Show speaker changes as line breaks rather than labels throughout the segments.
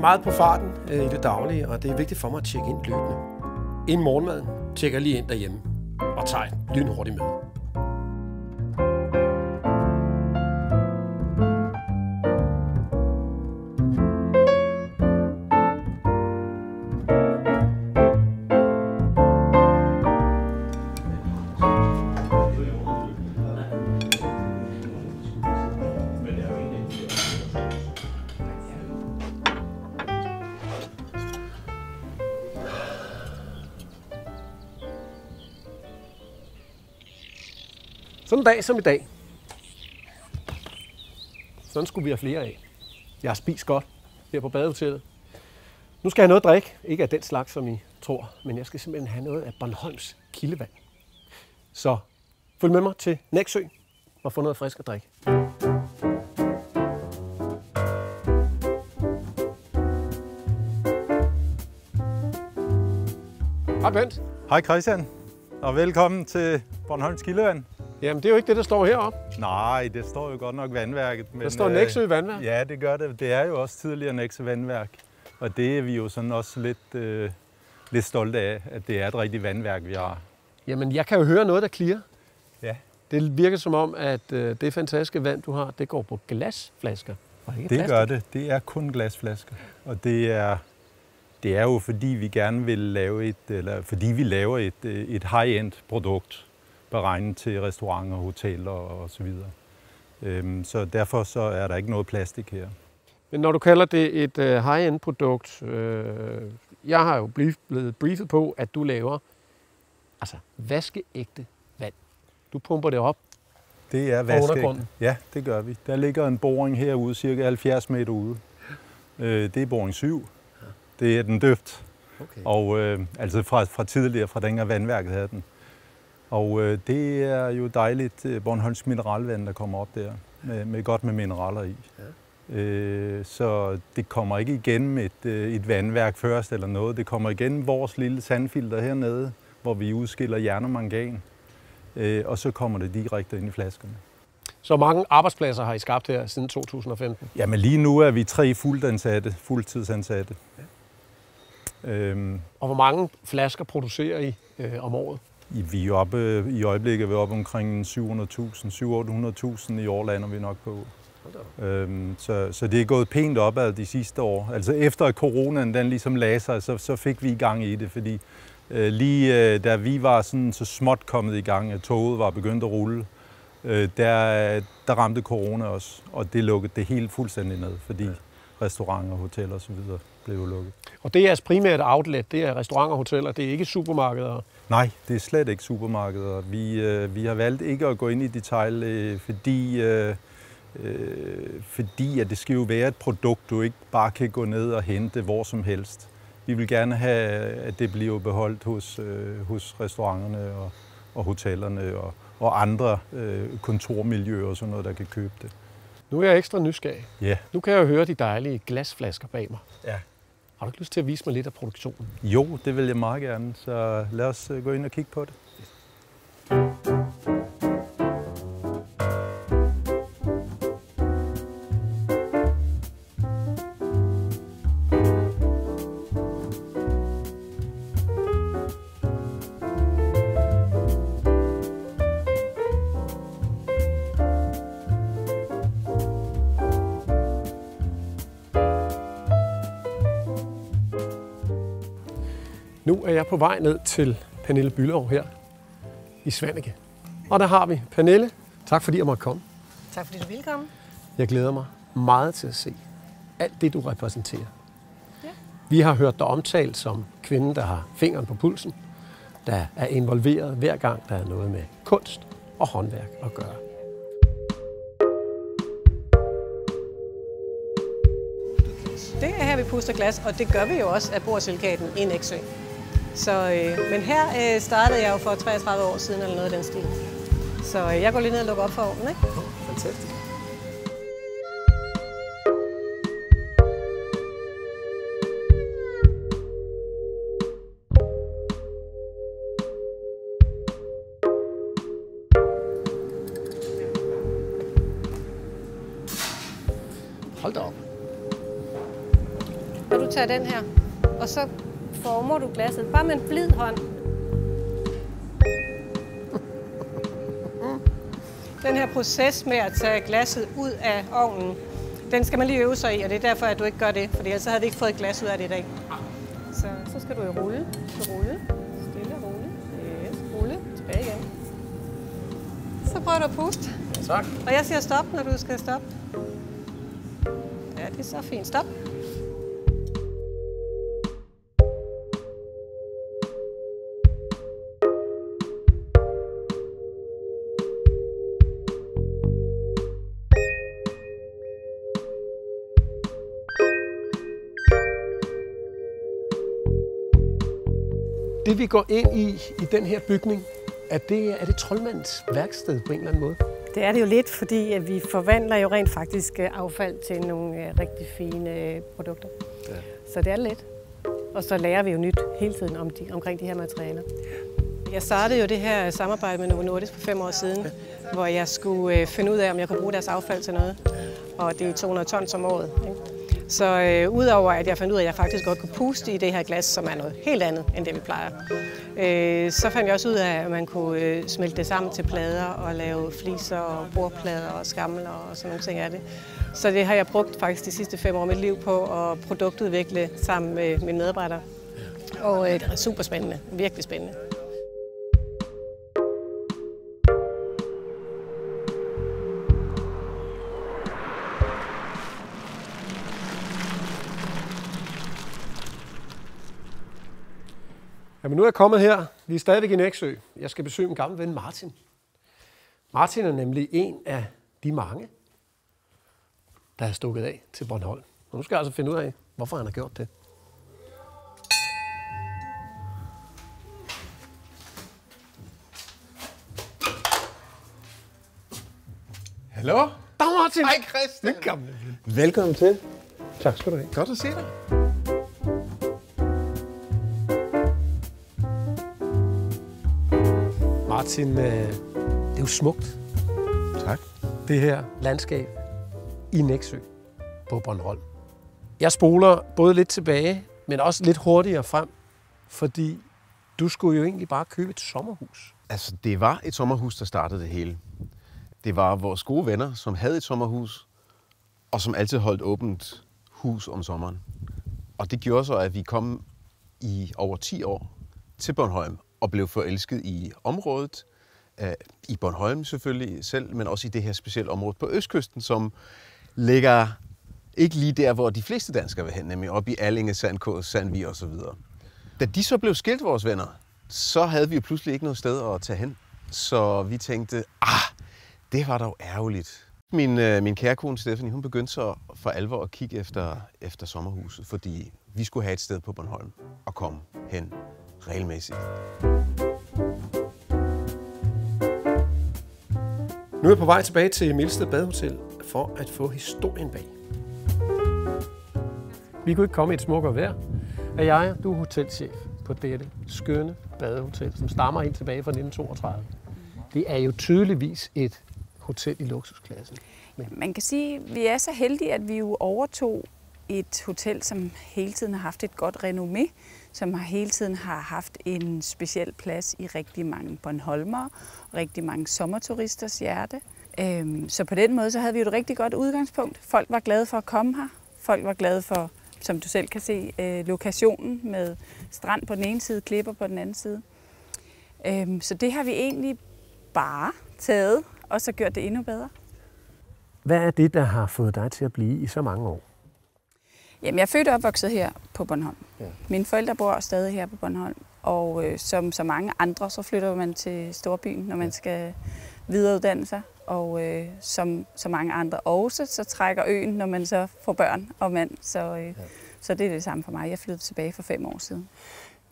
meget på farten i det daglige, og det er vigtigt for mig at tjekke ind løbende. Inden morgenmaden tjekker jeg lige ind derhjemme og tager et lynhurtigt møde. Sådan en dag som i dag. Sådan skulle vi have flere af. Jeg har spist godt her på badehotellet. Nu skal jeg have noget at drikke. Ikke af den slags, som I tror, men jeg skal simpelthen have noget af Bornholms kildevand. Så følg med mig til Nexø og få noget frisk at drikke. Hej Bent.
Hej Christian, og velkommen til Bornholms kildevand.
Jamen, det er jo ikke det, der står heroppe.
Nej, det står jo godt nok vandværket. Men,
der står Nexø Vandværk.
Ja, det gør det. Det er jo også tidligere Nexø Vandværk. Og det er vi jo sådan også lidt stolte af, at det er et rigtigt vandværk, vi har.
Jamen, jeg kan jo høre noget, der klirrer.
Ja.
Det virker som om, at det fantastiske vand, du har, det går på glasflasker. Og ikke
det
plastik.
Gør det. Det er kun glasflasker. Og det er jo fordi, vi gerne vil lave fordi vi laver et high-end produkt, beregnet til restauranter, hoteller og så videre. Så derfor så er der ikke noget plastik her.
Men når du kalder det et high-end produkt, jeg har jo blevet briefet på, at du laver vaskeægte vand. Du pumper det op.
Det er vaskeægte. Ja, det gør vi. Der ligger en boring herude, cirka 70 meter ude. Det er boring 7. Det er den døbt.
Okay.
Og altså fra tidligere, fra dengang vandværket havde den. Og det er jo dejligt Bornholms mineralvand, der kommer op der, med godt med mineraler i. Ja. Så det kommer ikke igennem et vandværk først eller noget. Det kommer igennem vores lille sandfilter hernede, hvor vi udskiller jern og mangan. Og så kommer det direkte ind i flaskerne. Så
mange arbejdspladser har I skabt her siden 2015?
Jamen lige nu er vi 3 fuldtidsansatte. Ja.
Og hvor mange flasker producerer I om året?
Vi er oppe, i øjeblikket er vi oppe omkring 700.000, 700-800.000 i år lander vi nok på. Så det er gået pænt opad de sidste år. Altså efter at coronaen den ligesom lagde sig, så fik vi i gang i det, fordi lige da vi var sådan så småt kommet i gang, at toget var begyndt at rulle, der ramte corona også, og det lukkede det helt fuldstændig ned, fordi restauranter, hoteller osv. blev lukket.
Og det er jeres primære outlet, det er restauranter og hoteller, det er ikke supermarkeder?
Nej, det er slet ikke supermarkeder. Vi har valgt ikke at gå ind i detail, fordi at det skal jo være et produkt, du ikke bare kan gå ned og hente hvor som helst. Vi vil gerne have, at det bliver beholdt hos restauranterne og hotellerne og andre kontormiljøer og sådan noget, der kan købe det.
Nu er jeg ekstra nysgerrig.
Ja.
Nu kan jeg jo høre de dejlige glasflasker bag mig.
Ja.
Har du ikke lyst til at vise mig lidt af produktionen?
Jo, det vil jeg meget gerne, så lad os gå ind og kigge på det.
Nu er jeg på vej ned til Pernille Bülow her i Svaneke. Og der har vi Pernille. Tak fordi jeg måtte komme.
Tak fordi du ville komme.
Jeg glæder mig meget til at se alt det, du repræsenterer.
Ja.
Vi har hørt dig omtalt som kvinden, der har fingeren på pulsen, der er involveret hver gang, der er noget med kunst og håndværk at gøre.
Det er her, vi puster glas, og det gør vi jo også af Borsilkaten i Nexø. Men her startede jeg jo for 33 år siden eller noget af den stil. Så jeg går lige ned og lukker op for ovnen, ikke?
Fantastisk.
Har du tager den her, og så former du glasset. Bare med en blid hånd. Den her proces med at tage glasset ud af ovnen, den skal man lige øve sig i, og det er derfor, at du ikke gør det, for ellers havde vi ikke fået et glas ud af det i dag. Så skal du jo rulle. Rulle. Stille og rulle. Yes. Rulle. Tilbage igen. Så prøver du at puste.
Ja, tak.
Og jeg siger stop, når du skal stoppe. Ja, det er så fint. Stop.
Det vi går ind i den her bygning, er det troldmandens værksted på en eller anden måde?
Det er det jo lidt, fordi at vi forvandler jo rent faktisk affald til nogle rigtig fine produkter. Ja. Så det er lidt. Og så lærer vi jo nyt hele tiden omkring de her materialer. Jeg startede jo det her samarbejde med Novo Nordisk for 5 år siden, hvor jeg skulle finde ud af, om jeg kunne bruge deres affald til noget. Og det er 200 tons om året. Ikke? Så udover at jeg fandt ud af, at jeg faktisk godt kunne puste i det her glas, som er noget helt andet end det, vi plejer, så fandt jeg også ud af, at man kunne smelte det sammen til plader og lave fliser og bordplader og skamler og sådan nogle ting af det. Så det har jeg brugt faktisk de sidste 5 år af mit liv på at produktudvikle sammen med mine medarbejdere. Og det er super spændende, virkelig spændende.
Jamen, nu er jeg kommet her. Vi er stadigvæk i Nexø. Jeg skal besøge min gamle ven Martin. Martin er nemlig en af de mange, der er stukket af til Bornholm. Og nu skal jeg altså finde ud af, hvorfor han har gjort det.
Hallo?
Dag Martin!
Hej Christian!
Min gamle ven.
Velkommen til.
Tak skal du have.
Godt at se dig.
Martin, det er jo smukt,
Tak.
det her landskab i Nexø på Bornholm. Jeg spoler både lidt tilbage, men også lidt hurtigere frem, fordi du skulle jo egentlig bare købe et sommerhus.
Altså, det var et sommerhus, der startede det hele. Det var vores gode venner, som havde et sommerhus, og som altid holdt åbent hus om sommeren. Og det gjorde så, at vi kom i over 10 år til Bornholm og blev forelsket i området. I Bornholm selvfølgelig selv, men også i det her specielle område på Østkysten, som ligger ikke lige der, hvor de fleste danskere vil hen, nemlig oppe i Allinge, Sandkås, Sandvig osv. Da de så blev skilt, vores venner, så havde vi jo pludselig ikke noget sted at tage hen. Så vi tænkte, det var dog ærgerligt. Min kære kone Stephanie, hun begyndte så for alvor at kigge efter sommerhuset, fordi vi skulle have et sted på Bornholm og komme hen regelmæssigt.
Nu er jeg på vej tilbage til Milsted Badehotel for at få historien bag. Vi kunne ikke komme i et smukkere vejr. Du er hotelchef på dette skønne badehotel, som stammer helt tilbage fra 1932. Det er jo tydeligvis et hotel i luksusklassen.
Men man kan sige, at vi er så heldige, at vi jo overtog et hotel, som hele tiden har haft et godt renommé, som hele tiden har haft en speciel plads i rigtig mange bornholmere, rigtig mange sommerturisters hjerte. Så på den måde så havde vi jo et rigtig godt udgangspunkt. Folk var glade for at komme her. Folk var glade for, som du selv kan se, lokationen med strand på den ene side, klipper på den anden side. Så det har vi egentlig bare taget, og så gjort det endnu bedre.
Hvad er det, der har fået dig til at blive i så mange år?
Jamen, jeg er født og opvokset her på Bornholm. Ja. Mine forældre bor stadig her på Bornholm, og som så mange andre, så flytter man til storbyen, når man skal videreuddanne sig. Og som så mange andre også, så trækker øen, når man så får børn og mand. Så det er det samme for mig. Jeg flyttede tilbage for 5 år siden.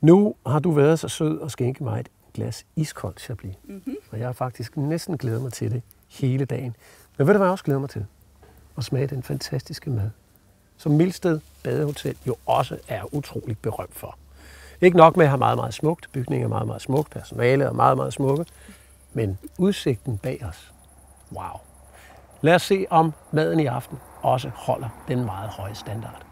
Nu har du været så sød og skænket mig et glas iskoldt Chablis. Mm-hmm. Og jeg har faktisk næsten glædet mig til det hele dagen. Men ved du hvad jeg også glæder mig til? At smage den fantastiske mad, som Milsted Badehotel jo også er utroligt berømt for. Ikke nok med at have meget, meget smukt. Bygningen er meget, meget smuk. Personalet er meget, meget smukke. Men udsigten bag os. Wow. Lad os se, om maden i aften også holder den meget høje standard.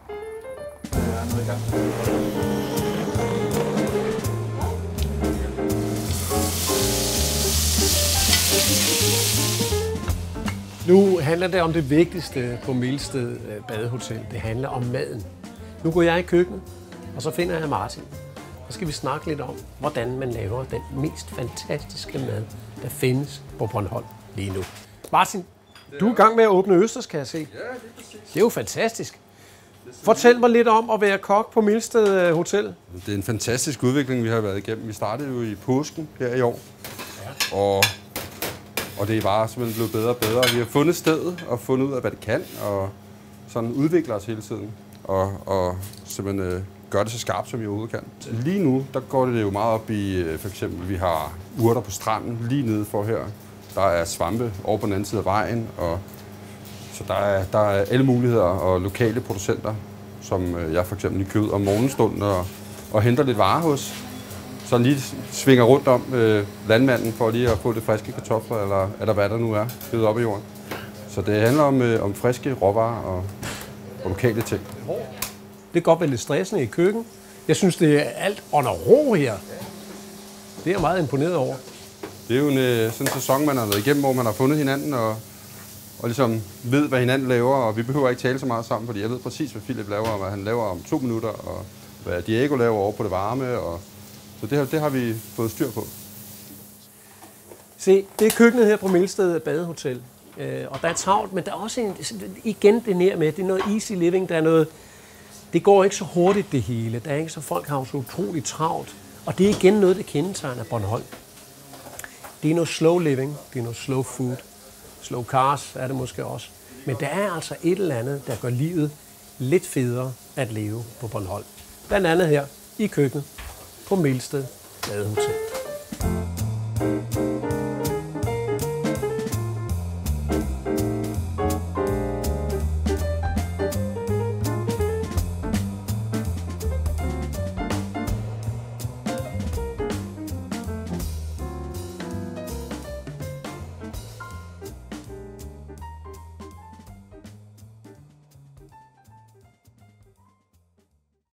Nu handler det om det vigtigste på Melsted Badehotel. Det handler om maden. Nu går jeg i køkkenet, og så finder jeg Martin. Så skal vi snakke lidt om, hvordan man laver den mest fantastiske mad, der findes på Bornholm lige nu. Martin, du er i gang med at åbne østers, kan jeg se. Det er jo fantastisk. Fortæl mig lidt om at være kok på Melsted Hotel.
Det er en fantastisk udvikling, vi har været igennem. Vi startede jo i påsken her i år, og det er bare simpelthen blevet bedre og bedre. Vi har fundet stedet og fundet ud af, hvad det kan, og sådan udvikler os hele tiden, og simpelthen gør det så skarpt, som vi overhovedet kan. Lige nu, der går det jo meget op i, for eksempel, vi har urter på stranden lige nede for her. Der er svampe over på den anden side af vejen, og så der er alle muligheder og lokale producenter, som jeg for eksempel lige kører ud om morgenstunden og henter lidt varer hos. Så lige svinger rundt om landmanden for lige at få det friske kartofler, eller hvad der nu er, givet op i jorden. Så det handler om friske råvarer og lokale ting.
Det kan godt være lidt stressende i køkken. Jeg synes, det er alt under ro her. Det er jeg meget imponeret over.
Det er jo sådan en sæson, man har været igennem, hvor man har fundet hinanden og ligesom ved, hvad hinanden laver. Og vi behøver ikke tale så meget sammen, fordi jeg ved præcis, hvad Philip laver, og hvad han laver om 2 minutter, og hvad Diego laver over på det varme. Så det har vi fået styr på.
Se, det er køkkenet her på Melsted Badehotel. Og der er travlt, men der er også igen det nær med. Det er noget easy living, der er noget. Det går ikke så hurtigt det hele. Der er ikke så folk har så utroligt travlt. Og det er igen noget, der kendetegner Bornholm. Det er noget slow living, det er noget slow food. Slow cars er det måske også. Men der er altså et eller andet, der gør livet lidt federe at leve på Bornholm. Blandt andet her i køkkenet på Melsted Badehotel.